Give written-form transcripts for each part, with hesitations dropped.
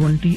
20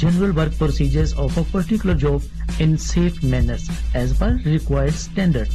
general work procedures of a particular job in safe manners as per required standard।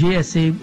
JSA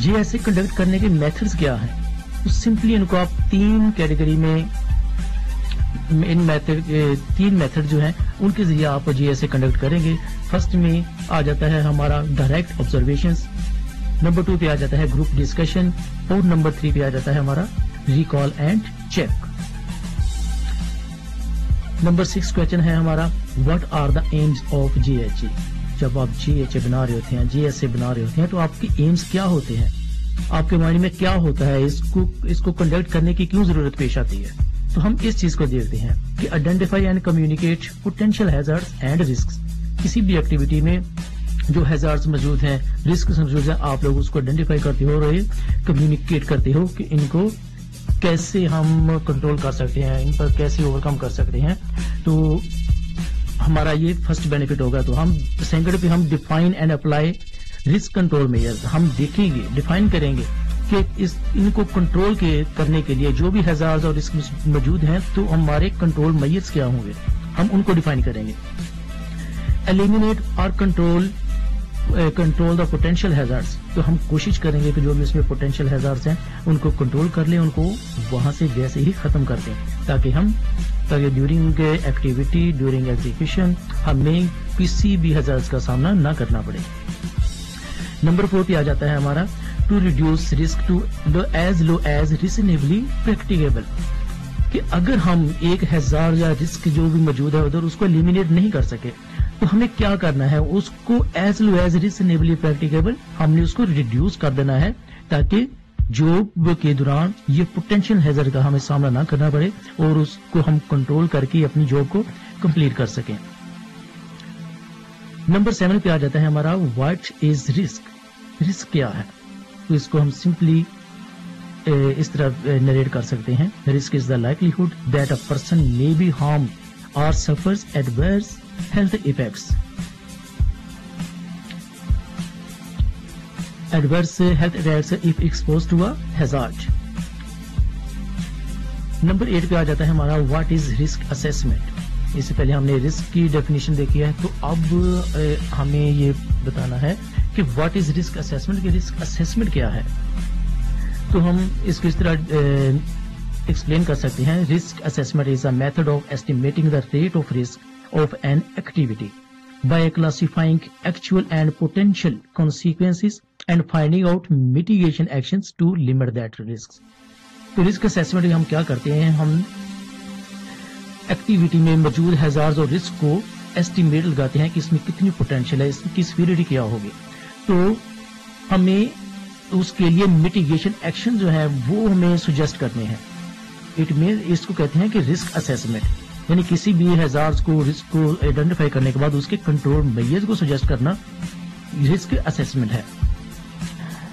GSA conduct کرنے کے methods کیا ہیں؟ تو simply ان کو آپ تین کیٹیگری میں تین میتھڈ جو ہیں ان کے ذریعے آپ GSA کنڈکٹ کریں گے. فرسٹ میں آ جاتا ہے ہمارا ڈائریکٹ آبزرویشنز، نمبر 2 پہ آ جاتا ہے گروپ ڈسکشن، اور نمبر 3 پہ آ جاتا ہے ہمارا recall and check. Number 6 question ہے ہمارا what are the aims of GHA. جب آپ GHA بنا رہے ہوتے ہیں، GSA بنا رہے ہوتے ہیں، تو آپ کے ایمز کیا ہوتے ہیں، آپ کے مائنڈ میں کیا ہوتا ہے، اس کو کنڈکٹ کرنے کی کیوں ضرورت پیش آتی ہے. تو ہم اس چیز کو دیکھتے ہیں کہ identify and communicate potential hazards and risks. کسی بھی ایکٹیویٹی میں جو ہیزارڈز موجود ہیں، رسکس موجود ہیں، آپ لوگ اس کو آئیڈینٹیفائی کرتے ہو اور کمیونیکیٹ کرتے ہو کہ ان کو کیسے ہم کنٹرول کر سکتے ہیں، ان پر کیسے اوور کم کر سکتے ہیں. تو ہمارا یہ فرسٹ بینیفٹ ہوگا. تو ہم سیکنڈ پہ ہم define and apply risk control measures. ہم دیکھیں گے، ڈیفائن کریں گے کہ ان کو کنٹرول کرنے کے لیے جو بھی ہیزارڈز اور رسک موجود ہیں تو ہمارے کنٹرول میئرز کیا ہوں گے، ہم ان کو ڈیفائن کریں گے. ایلیمینیٹ اور کنٹرول دا پوٹینشیل ہیزارڈز. تو ہم کوشش کریں گے کہ جو بھی اس میں پوٹینشیل ہیزارڈز ہیں ان کو کنٹرول کر لیں، ان کو وہاں سے ویسے ہی ختم کر دیں تاکہ ڈیورنگ ایکٹیویٹی، ڈیورنگ ایگزیکیوشن ہمیں کسی بھی ہیزارڈز کا سامنا نہ کرنا پڑے. نمبر 4 پہ آ جاتا ہے ہمارا to reduce risk to as low as reasonably practicable. کہ اگر ہم ایک ہیزارڈ یا رسک جو بھی موجود ہے ادھر اس کو ایلیمینیٹ نہیں کر سکے تو ہمیں کیا کرنا ہے، اس کو as low as reasonably practicable ہم نے اس کو ریڈیوس کر دینا ہے تاکہ جاب کے دوران یہ پوٹینشیل ہیزارڈ کا ہمیں سامنا نہ کرنا پڑے اور اس کو ہم کنٹرول کر کے اپنی جاب کو کمپلیٹ کر سکیں. نمبر 7 پہ آ جاتا ہے ہمارا واٹ از رسک. رسک کیا ہے؟ تو اس کو ہم سمپلی اس طرح نریٹ کر سکتے ہیں. Risk is the likelihood that a person may be harm or suffers adverse health effects. Adverse health effects of exposed to a hazard. Number 8 پہ آ جاتا ہے ہمارا واٹ از رسک اسیسمنٹ. اس سے پہلے ہم نے رسک کی ڈیفینیشن دیکھی ہے، تو اب ہمیں یہ بتانا ہے کہ واٹ از رسک اسیسمنٹ، کہ رسک اسیسمنٹ کیا ہے. تو ہم اس کو اس طرح ایکسپلین کر سکتے ہیں. Risk assessment is a method of estimating the rate of risk of an activity by classifying actual and potential consequences and finding out mitigation actions to limit that risk. تو رسک اسیسمنٹ ہم کیا کرتے ہیں، ہم activity میں موجود ہیزارڈز اور risk کو ایسٹیمیٹ لگاتے ہیں کہ اس میں کتنی پوٹینشیل ہے، اس کی سیویریٹی کیا ہوگی. تو ہمیں اس کے لیے میٹیگیشن ایکشن جو ہے وہ ہمیں سجیسٹ کرنے ہیں. اس کو کہتے ہیں کہ رسک اسیسمنٹ، یعنی کسی بھی ہیزارڈز کو، رسک کو آئیڈینٹیفائی کرنے کے بعد اس کے کنٹرول میئرز کو سجیسٹ کرنا رسک اسیسمنٹ ہے.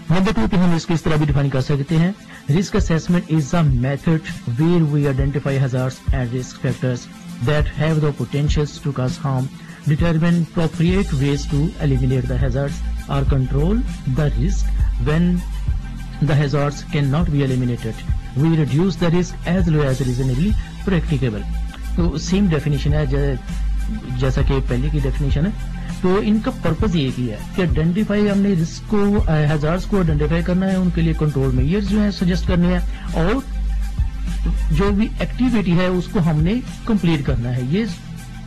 نمبر 2 پہ ہم اس کو اس طرح بھی ڈیفائن کر سکتے ہیں. Risk assessment is a method where we identify hazards and risk factors that have the potential to cause harm, determine appropriate ways to eliminate the hazards or control the risk when the hazards cannot be eliminated. We reduce the risk as low as reasonably practicable. تو same definition ہے جیسا کہ پہلے کی definition ہے. تو ان کا purpose ایک ہی ہے کہ آئیڈینٹیفائی، ہم نے رسک کو، ہیزارڈز کو آئیڈینٹیفائی کرنا ہے، ان کے لیے کنٹرول میئرز جو ہیں سجیسٹ کرنے ہیں، اور جو بھی ایکٹیویٹی ہے اس کو ہم نے کمپلیٹ کرنا ہے. یہ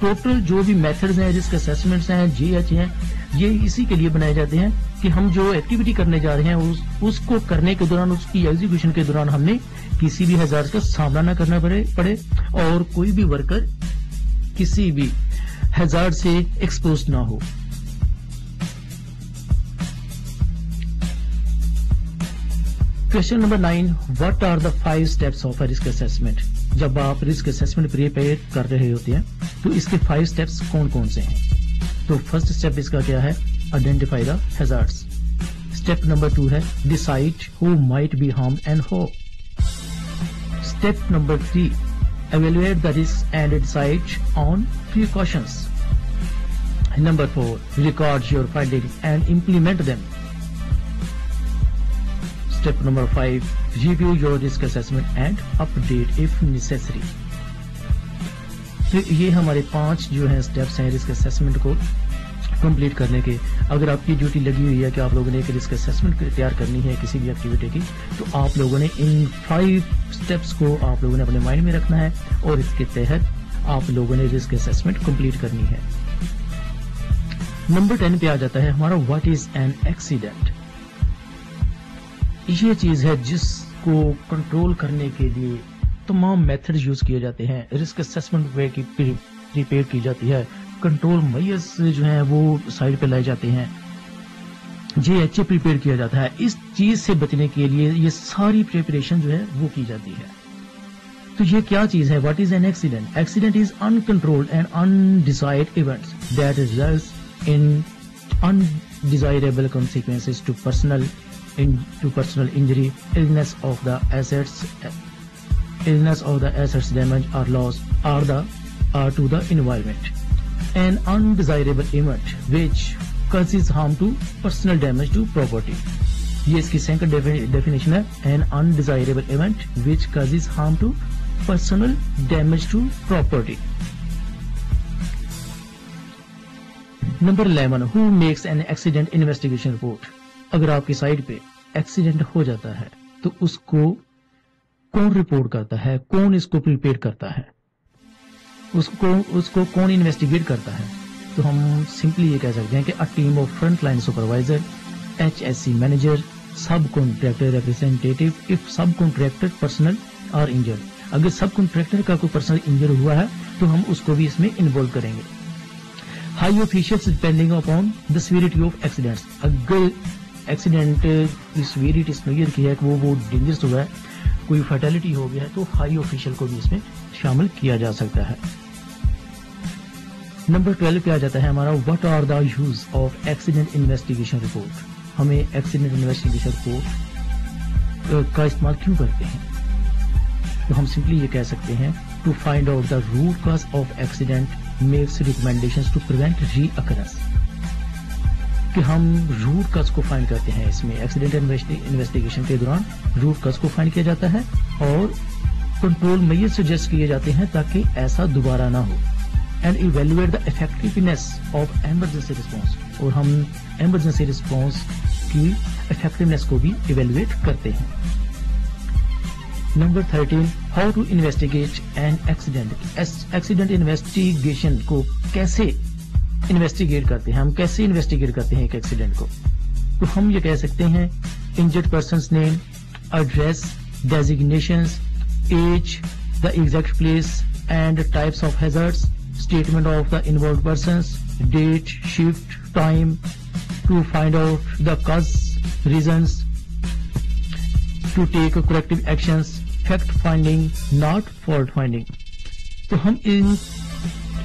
ٹوٹل جو بھی میتھڈز ہیں، رسک اسیسمنٹس ہیں، GH ہیں، یہ اسی کے لیے بنائے جاتے ہیں کہ ہم جو ایکٹیویٹی کرنے جا رہے ہیں اس کو کرنے کے دوران، اس کی ایگزیکیوشن کے دوران ہم نے کسی بھی ہیزارڈ کا سامنا نہ کرنا پڑے اور کوئی بھی ورکر کسی بھی ہیزارڈ سے ایکسپوز نہ ہو. Question number 9 what are the 5 steps of a risk assessment. جب آپ رسک اسیسمنٹ پریپیئر کر رہے ہوتے ہیں تو اس کے 5 اسٹیپس کون کون سے ہیں. تو فرسٹ اسٹیپ اس کا کیا ہے، identify the hazards. Step number 2 ہے decide who might be harmed and how. Step number 3 evaluate the risk and decide on precautions. Number 4 record your findings and implement them. Step number 5 review your risk assessment and update if necessary. تو یہ ہمارے 5 جو ہیں steps ہیں risk assessment کو complete کرنے کے. اگر آپ کی ڈیوٹی لگی ہوئی ہے کہ آپ لوگوں نے ایک رسک اسیسمنٹ تیار کرنی ہے کسی بھی ایکٹیویٹی کی, تو آپ لوگوں نے ان 5 سٹیپس کو آپ لوگوں نے اپنے مائنڈ میں رکھنا ہے اور اس کے تحت آپ لوگوں نے رسک اسیسمنٹ کمپلیٹ کرنی ہے. نمبر 10 پہ آ جاتا ہے ہمارا واٹ از این ایکسیڈنٹ. یہ چیز ہے جس کو کنٹرول کرنے کے لیے تمام میتھڈ یوز کیے جاتے ہیں. رسک اسیسمنٹ وے کی پریپیئر کی جاتی ہے, کنٹرول میئرز جو ہیں وہ سائڈ پہ لائے جاتے ہیں, JHA پریپیئر کیا جاتا ہے. اس چیز سے بچنے کے لیے یہ ساری پریپریشن جو ہے وہ کی جاتی ہے. تو یہ کیا چیز ہے؟ What is an accident? Accident is uncontrolled and undesired events that results in undesirable consequences to personal injury, illness of the assets, damage or loss or to the environment. An undesirable event which causes harm to personal damage to property. یہ اس کی second definition ہے, an undesirable event which causes harm to personal damage to property. Number 11 who makes an accident investigation report. اگر آپ کی site پہ accident ہو جاتا ہے تو اس کو کون رپورٹ کرتا ہے, کون اس کو پریپیئر کرتا ہے, اس کو کون انویسٹیگیٹ کرتا ہے؟ تو ہم سمپلی یہ کہہ سکتے ہیں کہ a team of front line supervisor, HSE manager, subcontractor representative if subcontractor personnel are injured. اگر سب کنٹریکٹر کا کوئی پرسنل انجر ہوا ہے تو ہم اس کو بھی اس میں انوالو کریں گے. High officials depending upon the سیویریٹی of accidents. اگر ایکسیڈنٹ کی سیویریٹی اس کلیئر کی ہے کہ وہ ڈینجرس ہوا ہے, کوئی فیٹیلٹی ہو گیا ہے, تو ہائی آفیشیل کو بھی اس میں شامل کیا جا سکتا ہے. نمبر 12 پہ آ جاتا ہے ہمارا what are the use of accident investigation report. ہمیں ایکسیڈنٹ انویسٹیگیشن رپورٹ کا استعمال کیوں کرتے ہیں؟ تو ہم سمپلی یہ کہہ سکتے ہیں to find out the root cause of accident makes recommendations to prevent reoccurrence. کہ ہم روٹ کاز کو فائنڈ کرتے ہیں. اس میں ایکسیڈنٹ انویسٹیگیشن کے دوران روٹ کاز کو فائنڈ کیا جاتا ہے اور کنٹرول میئر سجیسٹ کیے جاتے ہیں تاکہ ایسا دوبارہ نہ ہو. And evaluate the effectiveness of emergency response. اور ہم ایمرجنسی رسپانس کی افیکٹونیس کو بھی ایویلویٹ کرتے ہیں. Number 13 how to investigate an accident. Accident investigation کو کیسے انویسٹیگیٹ کرتے ہیں, ہم کیسے انویسٹیگیٹ کرتے ہیں ایک ایکسیڈنٹ کو؟ تو ہم یہ کہہ سکتے ہیں injured persons name, address, designations, age, the exact place and types of hazards, statement of the involved persons, date, shift, time, to find out the cause, reasons, to take corrective actions, fact finding not fault finding. تو ہم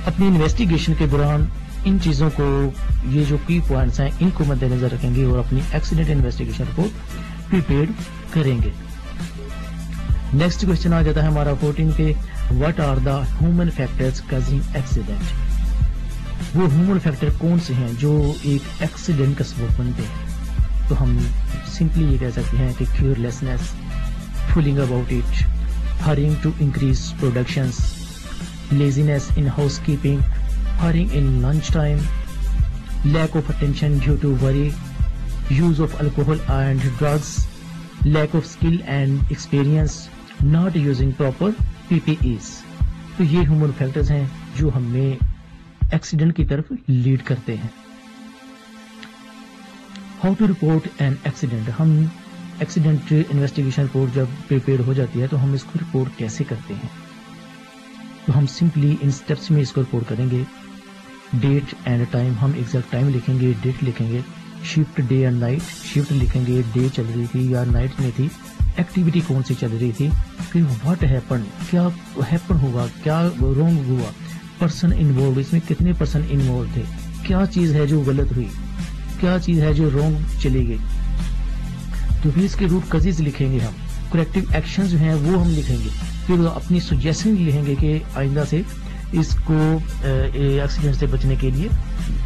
اپنی investigation کے دوران ان چیزوں کو, یہ جو کی پوائنٹس ہیں, ان کو مد نظر رکھیں گے اور اپنی ایکسیڈنٹ انویسٹیگیشن رپورٹ پریپیئر کریں گے. نیکسٹ کوشچن آ جاتا ہے ہمارا 14 پہ what are the human factors causing accident. وہ ہیومن فیکٹر کون سے ہیں جو ایک ایکسیڈنٹ کا سبب بنتے ہیں؟ تو ہم سمپلی یہ کہہ سکتے ہیں کہ carelessness, fooling about it, hurrying to increase productions, laziness in housekeeping, hurrying in lunch time, lack of attention due to worry, use of alcohol and drugs, lack of skill and experience, not using proper PPEs. تو یہ human factors ہیں جو ہمیں accident کی طرف lead کرتے ہیں. How to report an accident. ہم ایکسیڈنٹ انویسٹیگیشن رپورٹ جب پریپیئر ہو جاتی ہے تو ہم اس کو رپورٹ کیسے کرتے ہیں؟ تو ہم سمپلی ان اسٹیپس میں اس کو رپورٹ کریں گے. ڈیٹ اینڈ ٹائم, ہم ایگزیکٹ ٹائم لکھیں گے, ڈیٹ لکھیں گے, shift day and night, shift لکھیں گے, ڈے چل رہی تھی یا نائٹ میں تھی, ایکٹیویٹی کون سی چل رہی تھی, پھر واٹ ہیپن, کیا ہیپن ہوا, کیا رانگ ہوا, پرسن انوالوڈ, اس میں کتنے پرسن انوالوڈ تھے, کیا چیز ہے جو غلط ہوئی, کیا چیز ہے جو رانگ چلی گئی. تو پھر اس کے روٹ کازز لکھیں گے, ہم کریکٹیو ایکشن جو ہیں وہ ہم لکھیں گے, پھر اپنی سجیشن لکھیں گے کہ آئندہ سے اس کو ایکسیڈنٹ سے بچنے کے لیے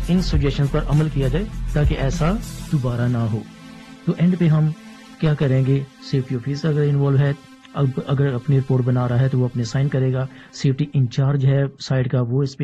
ان سجیشن پر عمل کیا جائے تاکہ ایسا دوبارہ نہ ہو. تو اینڈ پہ ہم کیا کریں گے, سیفٹی آفیسر اگر انوالو ہے, اگر اپنی رپورٹ بنا رہا ہے تو وہ اپنے سائن کرے گا, سیفٹی انچارج ہے سائٹ کا وہ اس پہ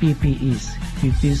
PPEs, PPEs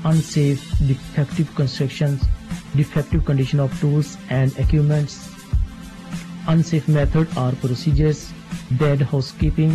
unsafe defective constructions, defective condition of tools and equipments, unsafe method or procedures, bad housekeeping।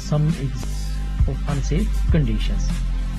some of unsafe conditions।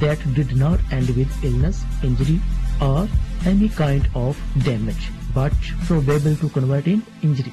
that did not end with illness, injury or any kind of damage but probable to convert in injury।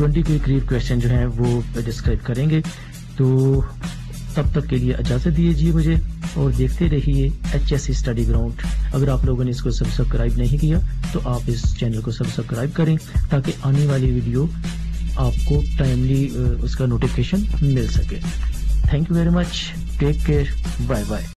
20 کے قریب question جو ہیں وہ describe کریں گے. تو تب تک کے لیے اجازت دیجیے مجھے اور دیکھتے رہیے HSC اسٹڈی گراؤنڈ. اگر آپ لوگوں نے اس کو سبسکرائب نہیں کیا تو آپ اس چینل کو سبسکرائب کریں تاکہ آنے والی ویڈیو آپ کو ٹائملی اس کا نوٹیفیکیشن مل سکے. Thank you very much. Take care. Bye bye.